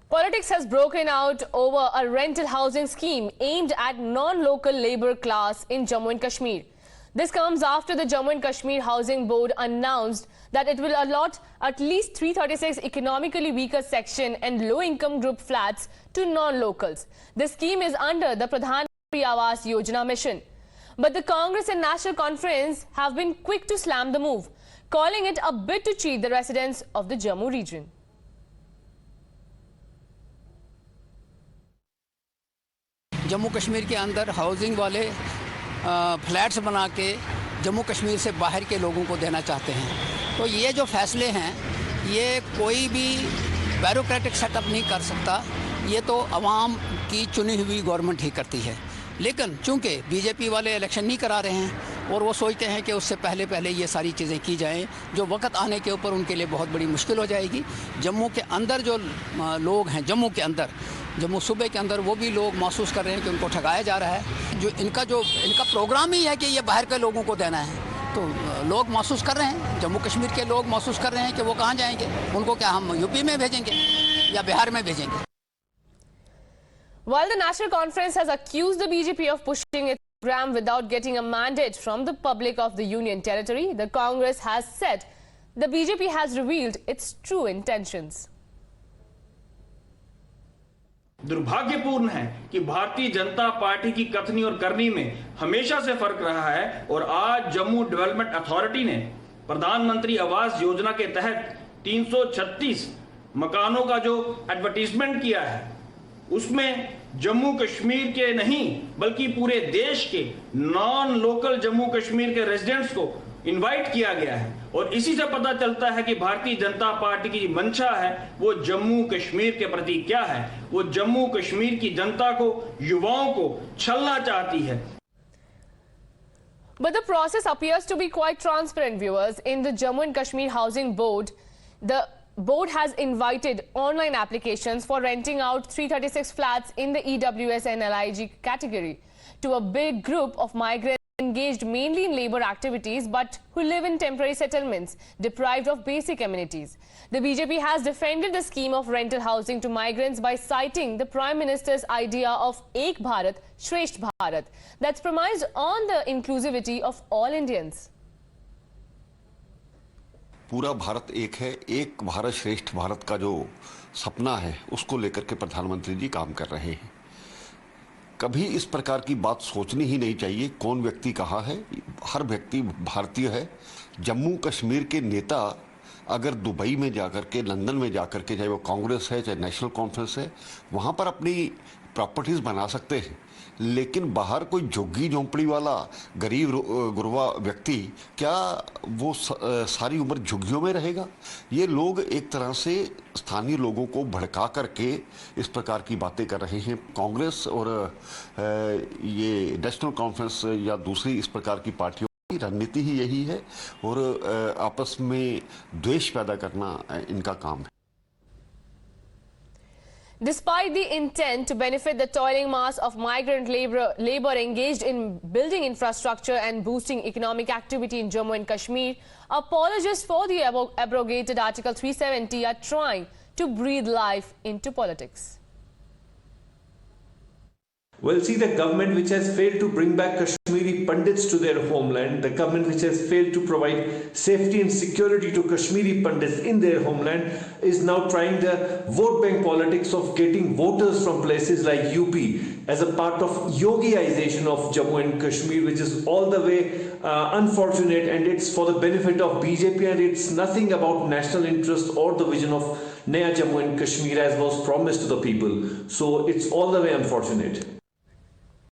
Politics has broken out over a rental housing scheme aimed at non-local labour class in Jammu and Kashmir. This comes after the Jammu and Kashmir Housing Board announced that it will allot at least 336 economically weaker section and low-income group flats to non-locals. The scheme is under the Pradhan Mantri Awas Yojana mission. But the Congress and National Conference have been quick to slam the move, calling it a bit to cheat the residents of the Jammu region. Jammu Kashmir के अंदर housing वाले flats बना के जम्मू कश्मीर से बाहर के लोगों को देना चाहते हैं। तो ये जो फैसले हैं ये कोई भी ब्यूरोक्रेटिक सेटअप नहीं कर सकता, ये तो आवाम की चुनी हुई गवर्नमेंट ही करती है। लेकिन चूंकि बीजेपी वाले इलेक्शन नहीं करा रहे हैं और वो सोचते हैं कि उससे पहले ये सारी चीज़ें की जाएं, जो वक्त आने के ऊपर उनके लिए बहुत बड़ी मुश्किल हो जाएगी। जम्मू के अंदर जो लोग हैं, जम्मू सूबे के अंदर वो भी लोग महसूस कर रहे हैं कि उनको ठगाया जा रहा है। जो इनका प्रोग्राम ही है कि ये बाहर के लोगों को देना है, तो लोग महसूस कर रहे हैं, जम्मू कश्मीर के लोग महसूस कर रहे हैं कि वो कहाँ जाएंगे, उनको क्या हम यूपी में भेजेंगे या बिहार में भेजेंगे। While the National Conference has accused the BJP of pushing its program without getting a mandate from the public of the Union Territory, the Congress has said the BJP has revealed its true intentions. दुर्भाग्यपूर्ण है कि Bharatiya Janata party की कथनी और करनी में हमेशा से फर्क रहा है और आज जम्मू डेवलपमेंट अथॉरिटी ने प्रधानमंत्री आवास योजना के तहत 336 मकानों का जो एडवर्टीजमेंट किया है उसमें जम्मू कश्मीर के नहीं बल्कि पूरे देश के नॉन लोकल जम्मू कश्मीर के रेजिडेंट्स को इनवाइट किया गया है। और इसी से पता चलता है कि भारतीय जनता पार्टी की मंशा है वो जम्मू कश्मीर के प्रति क्या है। वो जम्मू कश्मीर की जनता को, युवाओं को छलना चाहती है। But the process appears to be quite transparent, viewers. In the Jammu and Kashmir Housing Board, the board has invited online applications for renting out 336 flats in the EWS and LIG category to a big group of migrants engaged mainly in labour activities but who live in temporary settlements deprived of basic amenities. The BJP has defended the scheme of rental housing to migrants by citing the Prime Minister's idea of Ek Bharat, Shresth Bharat that's premised on the inclusivity of all Indians. पूरा भारत एक है, एक भारत श्रेष्ठ भारत का जो सपना है उसको लेकर के प्रधानमंत्री जी काम कर रहे हैं। कभी इस प्रकार की बात सोचनी ही नहीं चाहिए। कौन व्यक्ति कहाँ है, हर व्यक्ति भारतीय है। जम्मू कश्मीर के नेता अगर दुबई में जाकर के, लंदन में जाकर के, चाहे वो कांग्रेस है चाहे नेशनल कॉन्फ्रेंस है, वहाँ पर अपनी प्रॉपर्टीज़ बना सकते हैं, लेकिन बाहर कोई झुग्गी झोंपड़ी वाला गरीब गुरबा व्यक्ति क्या वो सारी उम्र झुग्गियों में रहेगा? ये लोग एक तरह से स्थानीय लोगों को भड़का करके इस प्रकार की बातें कर रहे हैं। कांग्रेस और ये नेशनल कॉन्फ्रेंस या दूसरी इस प्रकार की पार्टियों की रणनीति ही यही है और आपस में द्वेष पैदा करना इनका काम है। Despite the intent to benefit the toiling mass of migrant labor engaged in building infrastructure and boosting economic activity in Jammu and Kashmir, apologists for the abrogated Article 370 are trying to breathe life into politics. Well, see, the government which has failed to bring back Kashmiri Pandits to their homeland, the government which has failed to provide safety and security to Kashmiri Pandits in their homeland is now trying the vote bank politics of getting voters from places like UP as a part of Yogiization of Jammu and Kashmir, which is all the way unfortunate, and it's for the benefit of BJP and it's nothing about national interest or the vision of Naya Jammu and Kashmir as was promised to the people. So it's all the way unfortunate.